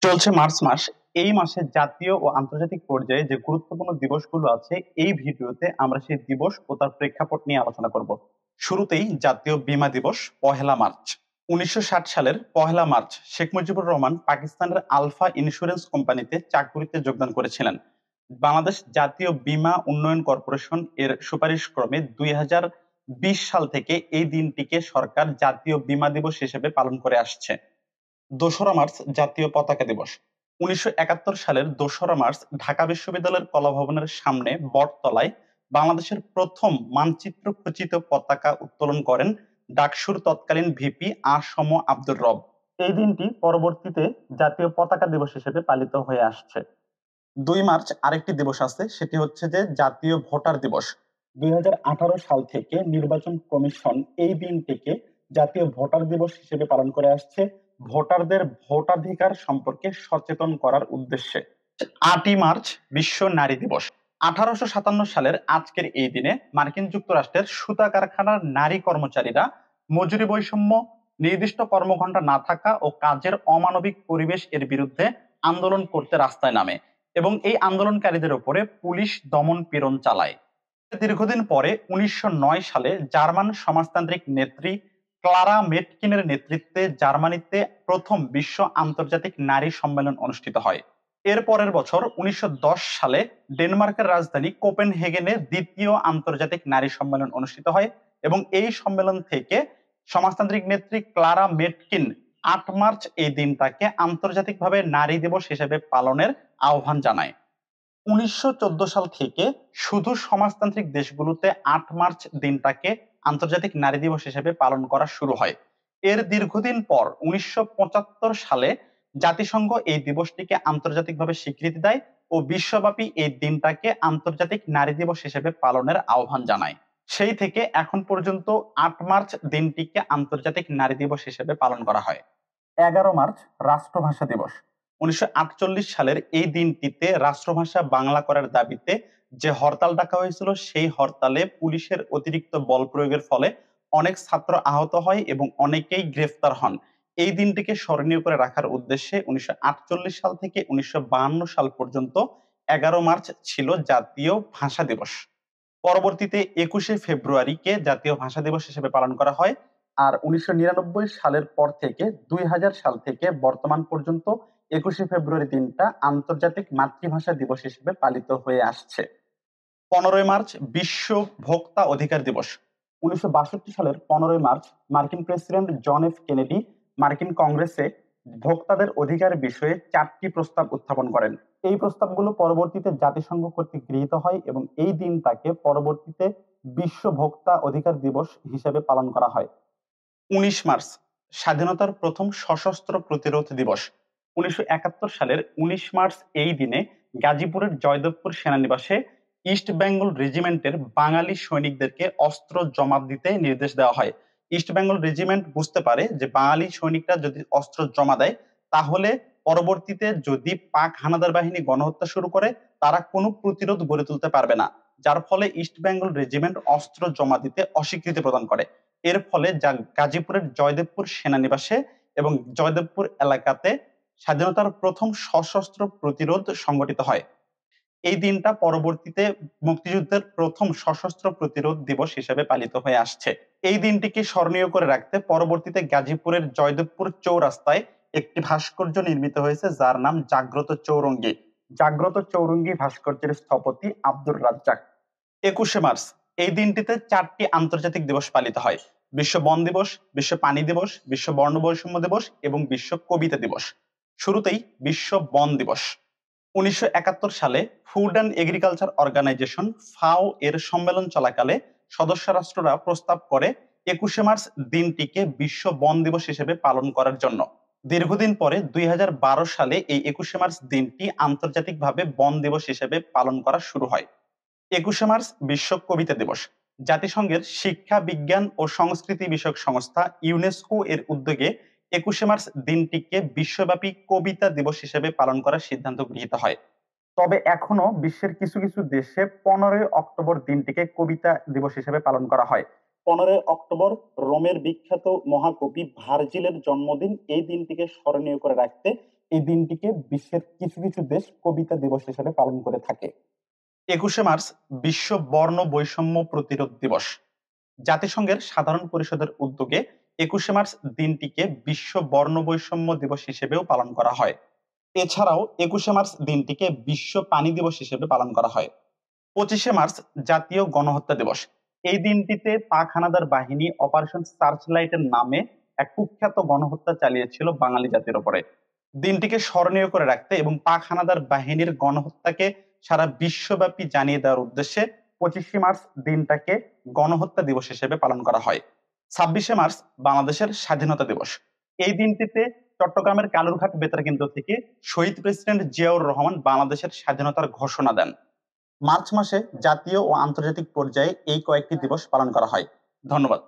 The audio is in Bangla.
চলছে মার্চ মাস। এই মাসে জাতীয় ও আন্তর্জাতিক পর্যায়ে যে গুরুত্বপূর্ণ দিবসগুলো আছে, এই ভিডিওতে আমরা সেই দিবস ও তার প্রেক্ষাপট নিয়ে আলোচনা করব। শুরুতেই জাতীয় বীমা দিবস, পহেলা মার্চ। 1960 সালের পহেলা মার্চ শেখ মুজিবুর রহমান পাকিস্তানের আলফা ইন্স্যুরেন্স কোম্পানিতে চাকুরিতে যোগদান করেছিলেন। বাংলাদেশ জাতীয় বীমা উন্নয়ন কর্পোরেশন এর সুপারিশ ক্রমে 2020 সাল থেকে এই দিনটিকে সরকার জাতীয় বীমা দিবস হিসেবে পালন করে আসছে। 2রা মার্চ জাতীয় পতাকা দিবস। 1971 সালের 2রা মার্চ ঢাকা বিশ্ববিদ্যালয়ের কলাভবনের সামনে বটতলায় বাংলাদেশের প্রথম মানচিত্র খচিত পতাকা উত্তোলন করেন ডাকসুর তৎকালীন ভিপি আ.স.ম আব্দুর রব। এই দিনটি পরবর্তীতে জাতীয় পতাকা দিবস হিসেবে পালিত হয়ে আসছে। 2 মার্চ আরেকটি দিবস আছে, সেটি হচ্ছে যে জাতীয় ভোটার দিবস। 2018 সাল থেকে নির্বাচন কমিশন এই দিনটিকে জাতীয় ভোটার দিবস হিসেবে পালন করে আসছে, ভোটারদের ভোটাধিকার সম্পর্কে সচেতন করার উদ্দেশ্যে। 8 মার্চ বিশ্ব নারী দিবস। 1857 সালের আজকের এই দিনে মার্কিন যুক্তরাষ্ট্রের সুতা কারখানার নারী কর্মচারীরা মজুরি বৈষম্য, নির্দিষ্ট কর্মঘণ্টা না থাকা ও কাজের অমানবিক পরিবেশ এর বিরুদ্ধে আন্দোলন করতে রাস্তায় নামে এবং এই আন্দোলনকারীদের উপরে পুলিশ দমন পীড়ন চালায়। দীর্ঘদিন পরে 1909 সালে জার্মান সমাজতান্ত্রিক নেত্রী ক্লারা মেটকিনের নেতৃত্বে জার্মানিতে প্রথম বিশ্ব আন্তর্জাতিক নারী সম্মেলন অনুষ্ঠিত হয়। এর পরের বছর 1910 সালে ডেনমার্কের রাজধানী কোপেনহেগেনে দ্বিতীয় আন্তর্জাতিক নারী সম্মেলন অনুষ্ঠিত হয় এবং এই সম্মেলন থেকে সমাজতান্ত্রিক নেত্রী ক্লারা মেটকিন 8 মার্চ এই দিনটাকে আন্তর্জাতিকভাবে নারী দিবস হিসেবে পালনের আহ্বান জানায়। 1914 সাল থেকে শুধু সমাজতান্ত্রিক দেশগুলোতে 8 মার্চ দিনটাকে আন্তর্জাতিক নারী দিবস হিসেবে পালন করা শুরু হয়। এর দীর্ঘদিন পর 1975 সালে জাতিসংঘ এই দিবসটিকে আন্তর্জাতিকভাবে স্বীকৃতি দেয় ও বিশ্বব্যাপী এই দিনটাকে আন্তর্জাতিক নারী দিবস হিসেবে পালনের আহ্বান জানায়। সেই থেকে এখন পর্যন্ত 8 মার্চ দিনটিকে আন্তর্জাতিক নারী দিবস হিসেবে পালন করা হয়। 11 মার্চ রাষ্ট্রভাষা দিবস। 1948 সালের এই দিনটিতে রাষ্ট্রভাষা বাংলা করার দাবিতে যে হরতাল ডাকা হয়েছিল, সেই হরতালে পুলিশের অতিরিক্ত বল প্রয়োগের ফলে অনেক ছাত্র আহত হয় এবং অনেকেই গ্রেফতার হন। এই দিনটিকে স্মরণীয় করে রাখার উদ্দেশ্যে 1948 সাল থেকে 1952 সাল পর্যন্ত 11 মার্চ ছিল জাতীয় ভাষা দিবস। পরবর্তীতে 21শে ফেব্রুয়ারিকে জাতীয় ভাষা দিবস হিসেবে পালন করা হয়। আর 1999 সালের পর থেকে 2000 সাল থেকে বর্তমান পর্যন্ত 21শে ফেব্রুয়ারি দিনটা আন্তর্জাতিক মাতৃভাষা দিবস হিসেবে পালিত হয়ে আসছে। 15 মার্চ বিশ্ব ভোক্তা অধিকার দিবস। 1962 সালের 15 মার্চ মার্কিন প্রেসিডেন্ট জন এফ কেনেডি মার্কিন কংগ্রেসে ভোক্তাদের অধিকার বিষয়ে 4টি প্রস্তাব উত্থাপন করেন। এই প্রস্তাবগুলো পরবর্তীতে জাতিসংঘ কর্তৃক গৃহীত হয় এবং এই দিনটাকে পরবর্তীতে বিশ্ব ভোক্তা অধিকার দিবস হিসেবে পালন করা হয়। 19 মার্চ স্বাধীনতার প্রথম সশস্ত্র প্রতিরোধ দিবস। 1971 সালের 19 মার্চ এই দিনে গাজীপুরের জয়দেবপুর সেনানিবাসে ইস্ট বেঙ্গল রেজিমেন্টের বাঙালি সৈনিকদেরকে অস্ত্র জমা দিতে নির্দেশ দেওয়া হয়। ইস্ট বেঙ্গল রেজিমেন্ট বুঝতে পারে যে বাঙালি সৈনিকরা যদি অস্ত্র জমা দেয়, তাহলে পরবর্তীতে যদি পাক হানাদার বাহিনী গণহত্যা শুরু করে, তারা কোনো প্রতিরোধ গড়ে তুলতে পারবে না। যার ফলে ইস্ট বেঙ্গল রেজিমেন্ট অস্ত্র জমা দিতে অস্বীকৃতি প্রদান করে। এর ফলে গাজীপুরের জয়দেবপুর সেনানিবাসে এবং জয়দেবপুর এলাকাতে স্বাধীনতার প্রথম সশস্ত্র প্রতিরোধ সংগঠিত হয়। এই দিনটা পরবর্তীতে মুক্তিযুদ্ধের প্রথম সশস্ত্র প্রতিরোধ দিবস হিসেবে পালিত হয়ে আসছে। এই দিনটিকে স্মরণীয় করে রাখতে পরবর্তীতে গাজীপুরের জয়দেবপুর চৌরাস্তায় একটি ভাস্কর্য নির্মিত হয়েছে, যার নাম জাগ্রত চৌরঙ্গী। জাগ্রত চৌরঙ্গী ভাস্কর্যের স্থপতি আব্দুর রাজ্জাক। 21শে মার্চ এই দিনটিতে 4টি আন্তর্জাতিক দিবস পালিত হয়: বিশ্ব বন দিবস, বিশ্ব পানি দিবস, বিশ্ব বর্ণ বৈষম্য দিবস এবং বিশ্ব কবিতা দিবস। শুরুতেই বিশ্ব বন দিবস। 1971 সালে ফুড অ্যান্ড এগ্রিকালচার অর্গানাইজেশন ফাও এর সম্মেলন চলাকালে সদস্য রাষ্ট্ররা প্রস্তাব করে 21শে মার্চ দিনটিকে বিশ্ব বন দিবস হিসেবে পালন করার জন্য। দীর্ঘদিন পরে 2012 সালে এই 21শে মার্চ দিনটি আন্তর্জাতিকভাবে বন দিবস হিসেবে পালন করা শুরু হয়। 21শে মার্চ বিশ্ব কবিতা দিবস। জাতিসংঘের শিক্ষা, বিজ্ঞান ও সংস্কৃতি বিষয়ক সংস্থা ইউনেস্কো এর উদ্যোগে 21শে মার্চ দিনটিকে বিশ্বব্যাপী কবিতা দিবস হিসেবে পালন করার সিদ্ধান্ত গৃহীত হয়। তবে এখনো বিশ্বের কিছু কিছু দেশে 15ই অক্টোবর দিনটিকে কবিতা দিবস হিসেবে পালন করা হয়। 15 অক্টোবর রোমের বিখ্যাত মহাকবি ভার্জিলের জন্মদিন। এই দিনটিকে স্মরণীয় করে রাখতে এই দিনটিকে বিশ্বের কিছু কিছু দেশ কবিতা দিবস হিসেবে পালন করে থাকে। 21শে মার্চ বিশ্ব বর্ণ বৈষম্য প্রতিরোধ দিবস। জাতিসংঘের সাধারণ পরিষদের উদ্যোগে 21শে মার্চ দিনটিকে বিশ্ব বর্ণ বৈষম্য দিবস হিসেবেও পালন করা হয়। এছাড়াও 21শে মার্চ দিনটিকে বিশ্ব পানি দিবস হিসেবে পালন করা হয়। 25শে মার্চ জাতীয় গণহত্যা দিবস। এই দিনটিতে পাক হানাদার বাহিনী অপারেশন সার্চলাইটের নামে এক কুখ্যাত গণহত্যা চালিয়েছিল বাঙালি জাতির উপরে। দিনটিকে স্মরণীয় করে রাখতে এবং পাক হানাদার বাহিনীর গণহত্যাকে সারা বিশ্বব্যাপী জানিয়ে দেওয়ার উদ্দেশ্যে 25শে মার্চ দিনটাকে গণহত্যা দিবস হিসেবে পালন করা হয়। 26শে মার্চ বাংলাদেশের স্বাধীনতা দিবস। এই দিনটিতে চট্টগ্রামের কালুরঘাট বেতার কেন্দ্র থেকে শহীদ প্রেসিডেন্ট জিয়াউর রহমান বাংলাদেশের স্বাধীনতার ঘোষণা দেন। মার্চ মাসে জাতীয় ও আন্তর্জাতিক পর্যায়ে এই কয়েকটি দিবস পালন করা হয়। ধন্যবাদ।